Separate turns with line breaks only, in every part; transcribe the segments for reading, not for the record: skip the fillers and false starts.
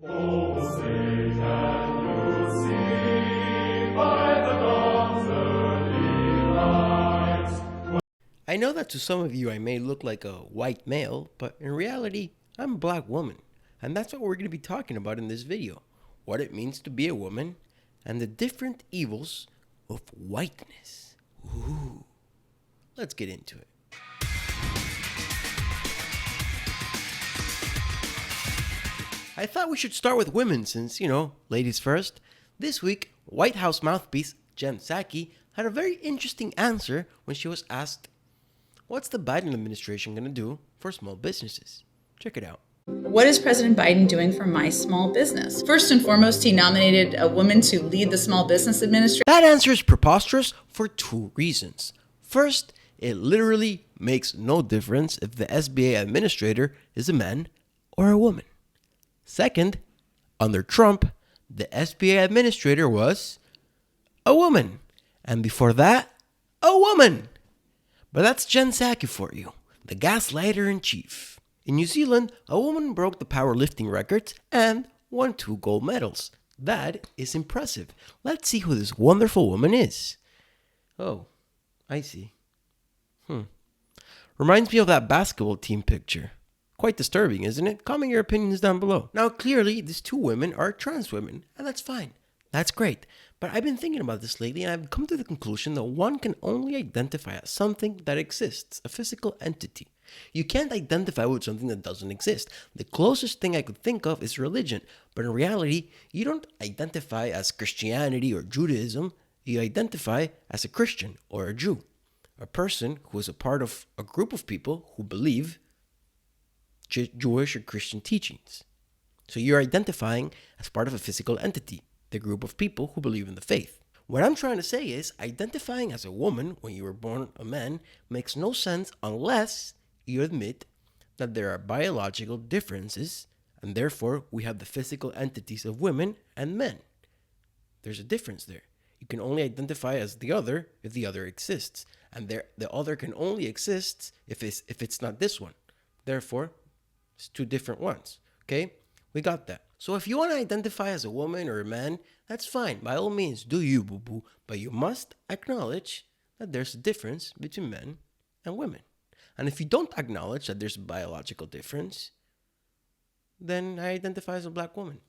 Oh, say can you see by the dawn's early light?
I know that to some of you I may look like a white male, but in reality, I'm a black woman. And that's what we're going to be talking about in this video. What it means to be a woman and the different evils of whiteness. Ooh. Let's get into it. I thought we should start with women since, ladies first. This week, White House mouthpiece Jen Psaki had a very interesting answer when she was asked, what's the Biden administration going to do for small businesses? Check it out.
What is President Biden doing for my small business? First and foremost, he nominated a woman to lead the Small Business Administration.
That answer is preposterous for two reasons. First, it literally makes no difference if the SBA administrator is a man or a woman. Second, under Trump, the SBA administrator was a woman. And before that, a woman. But that's Jen Psaki for you, the gaslighter in chief. In New Zealand, a woman broke the powerlifting records and won 2 gold medals. That is impressive. Let's see who this wonderful woman is. Oh, I see. Reminds me of that basketball team picture. Quite disturbing, isn't it? Comment your opinions down below. Now, clearly, these 2 women are trans women, and that's fine. That's great. But I've been thinking about this lately, and I've come to the conclusion that one can only identify as something that exists, a physical entity. You can't identify with something that doesn't exist. The closest thing I could think of is religion, but in reality, you don't identify as Christianity or Judaism. You identify as a Christian or a Jew, a person who is a part of a group of people who believe Jewish or Christian teachings. So you're identifying as part of a physical entity, the group of people who believe in the faith. What I'm trying to say is identifying as a woman when you were born a man makes no sense unless you admit that there are biological differences and therefore we have the physical entities of women and men. There's a difference there. You can only identify as the other if the other exists, and the other can only exist if it's not this one. Therefore, it's 2 different ones. Okay? We got that. So if you want to identify as a woman or a man, that's fine. By all means, do you, boo-boo. But you must acknowledge that there's a difference between men and women. And if you don't acknowledge that there's a biological difference, then I identify as a black woman.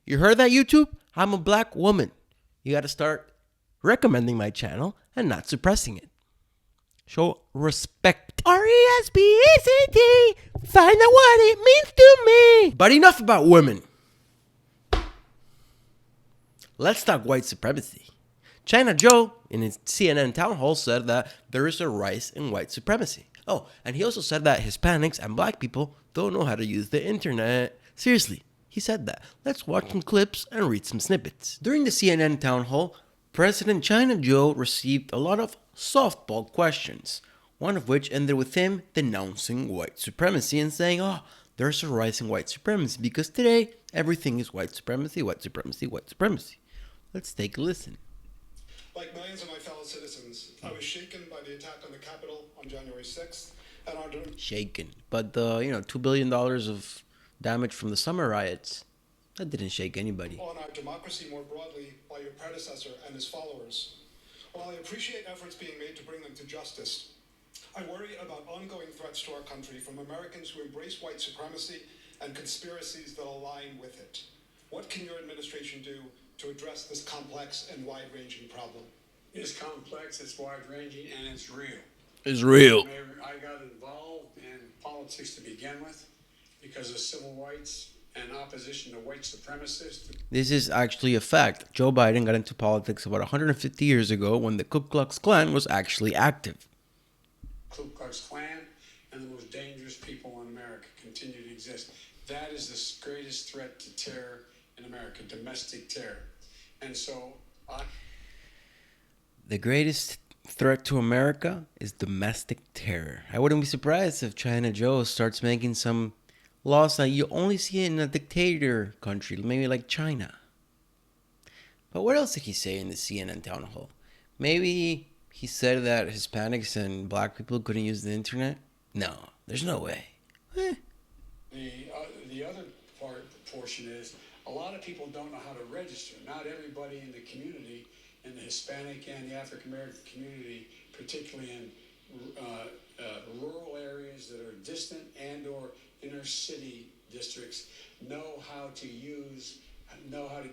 You heard that, YouTube? I'm a black woman. You got to start recommending my channel and not suppressing it. Show respect. R-E-S-P-E-C-T. Find out what it means to me. But enough about women. Let's talk white supremacy. China Joe, in his CNN town hall, said that there is a rise in white supremacy. Oh, and he also said that Hispanics and black people don't know how to use the internet. Seriously, he said that. Let's watch some clips and read some snippets. During the CNN town hall, President China Joe received a lot of softball questions, one of which ended with him denouncing white supremacy and saying, there's a rise in white supremacy because today everything is white supremacy, white supremacy, white supremacy. Let's take a listen.
Like millions of my fellow citizens, I was shaken by the attack on the Capitol on January 6th. And
shaken. But the, $2 billion of damage from the summer riots, that didn't shake anybody.
On our democracy more broadly by your predecessor and his followers. While I appreciate efforts being made to bring them to justice, I worry about ongoing threats to our country from Americans who embrace white supremacy and conspiracies that align with it. What can your administration do to address this complex and wide-ranging problem?
It's complex, it's wide-ranging, and it's real.
It's real.
I got involved in politics to begin with because of civil rights and opposition to white supremacists.
This is actually a fact. Joe Biden got into politics about 150 years ago when the Ku Klux Klan was actually active.
Ku Klux Klan and the most dangerous people in America continue to exist. That is the greatest threat to terror in America, domestic terror. And so
the greatest threat to America is domestic terror. I wouldn't be surprised if China Joe starts making some laws that you only see in a dictator country, maybe like China. But what else did he say in the CNN town hall? Maybe he said that Hispanics and black people couldn't use the internet? No, there's no way.
the other part, the portion is a lot of people don't know how to register. Not everybody in the community, in the Hispanic and the African American community, particularly in rural areas that are distant and or inner city districts, know how to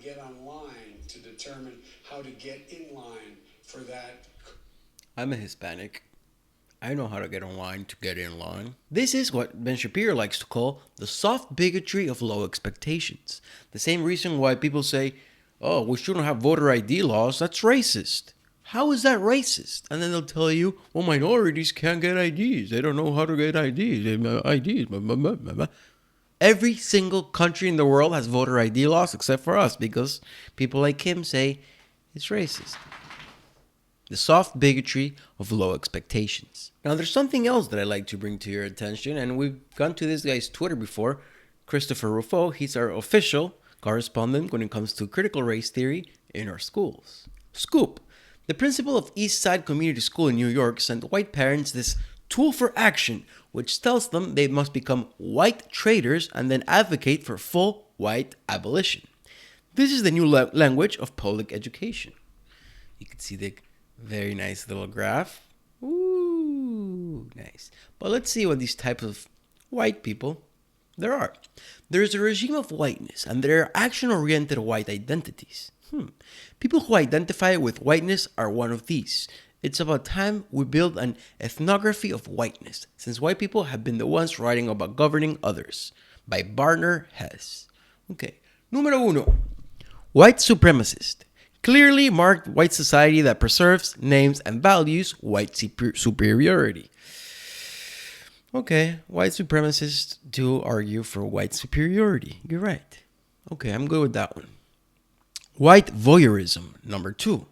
get online to determine how to get in line for that.
I'm a Hispanic. I know how to get online to get in line. This is what Ben Shapiro likes to call the soft bigotry of low expectations. The same reason why people say, oh, we shouldn't have voter ID laws, that's racist. How is that racist? And then they'll tell you, well, minorities can't get IDs. They don't know how to get IDs. Every single country in the world has voter ID laws except for us because people like him say it's racist. The soft bigotry of low expectations. Now, there's something else that I'd like to bring to your attention, and we've gone to this guy's Twitter before, Christopher Rufo. He's our official correspondent when it comes to critical race theory in our schools. Scoop. The principal of East Side Community School in New York sent white parents this tool for action, which tells them they must become white traitors and then advocate for full white abolition. This is the new language of public education. You can see the very nice little graph. Ooh, nice. But let's see what these types of white people there are. There is a regime of whiteness, and there are action-oriented white identities. People who identify with whiteness are one of these. It's about time we build an ethnography of whiteness, since white people have been the ones writing about governing others. By Barner Hess. Okay. Número uno. White supremacist. Clearly marked white society that preserves, names, and values white superiority. Okay, white supremacists do argue for white superiority. You're right. Okay, I'm good with that one. White voyeurism, number two.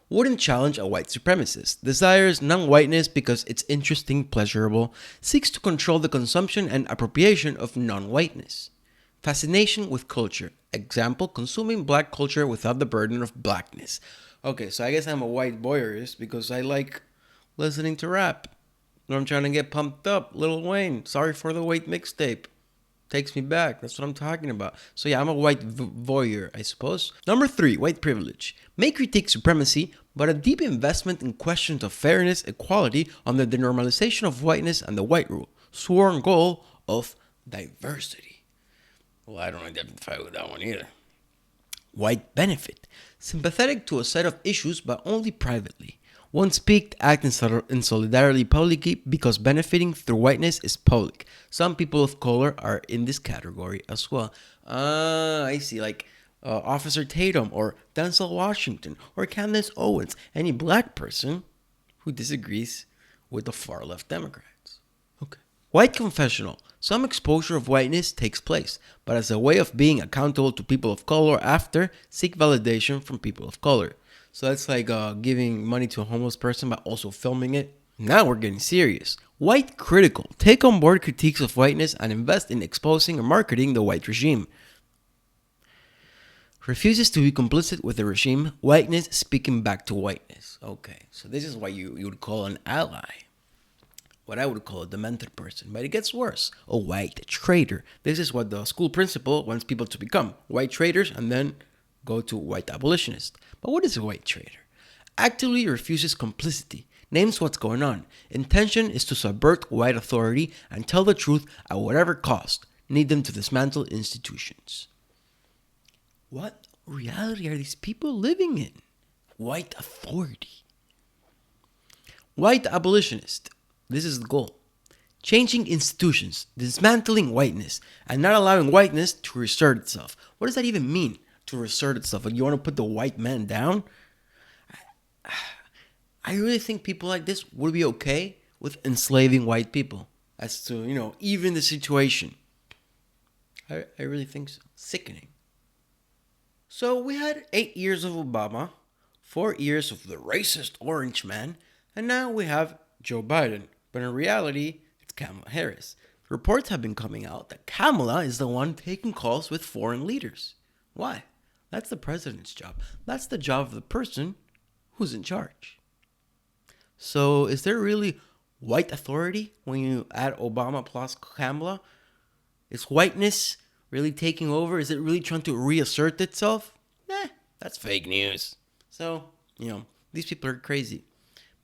Wouldn't challenge a white supremacist. Desires non-whiteness because it's interesting, pleasurable. Seeks to control the consumption and appropriation of non-whiteness. Fascination with culture. Example, consuming black culture without the burden of blackness. Okay, so I guess I'm a white voyeurist because I like listening to rap. When I'm trying to get pumped up. Lil Wayne, Sorry for the Wait mixtape. Takes me back. That's what I'm talking about. So yeah, I'm a white voyeur, I suppose. Number three, white privilege. May critique supremacy, but a deep investment in questions of fairness, equality, under the normalization of whiteness and the white rule. Sworn goal of diversity. Well, I don't identify with that one either. White benefit. Sympathetic to a set of issues, but only privately. Once peaked, act in solidarity publicly because benefiting through whiteness is public. Some people of color are in this category as well. I see, like Officer Tatum or Denzel Washington or Candace Owens. Any black person who disagrees with the far left Democrats. Okay. White confessional. Some exposure of whiteness takes place, but as a way of being accountable to people of color after, seek validation from people of color. So that's like giving money to a homeless person, but also filming it. Now we're getting serious. White critical. Take on board critiques of whiteness and invest in exposing and marketing the white regime. Refuses to be complicit with the regime. Whiteness speaking back to whiteness. Okay, so this is what you would call an ally. What I would call a demented person. But it gets worse. A white traitor. This is what the school principal wants people to become. White traitors and then go to white abolitionist. But what is a white traitor? Actively refuses complicity. Names what's going on. Intention is to subvert white authority and tell the truth at whatever cost. Need them to dismantle institutions. What reality are these people living in? White authority. White abolitionist. This is the goal. Changing institutions, dismantling whiteness, and not allowing whiteness to reassert itself. What does that even mean? To reassert itself? Like you want to put the white man down? I really think people like this would be okay with enslaving white people as to, even the situation. I really think so. Sickening. So we had 8 years of Obama, 4 years of the racist orange man, and now we have Joe Biden. But in reality, it's Kamala Harris. Reports have been coming out that Kamala is the one taking calls with foreign leaders. Why? That's the president's job. That's the job of the person who's in charge. So is there really white authority when you add Obama plus Kamala? Is whiteness really taking over? Is it really trying to reassert itself? That's fake news. So, these people are crazy.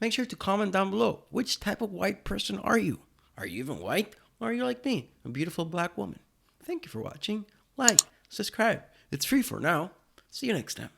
Make sure to comment down below. Which type of white person are you? Are you even white? Or are you like me, a beautiful black woman? Thank you for watching. Like, subscribe. It's free for now. See you next time.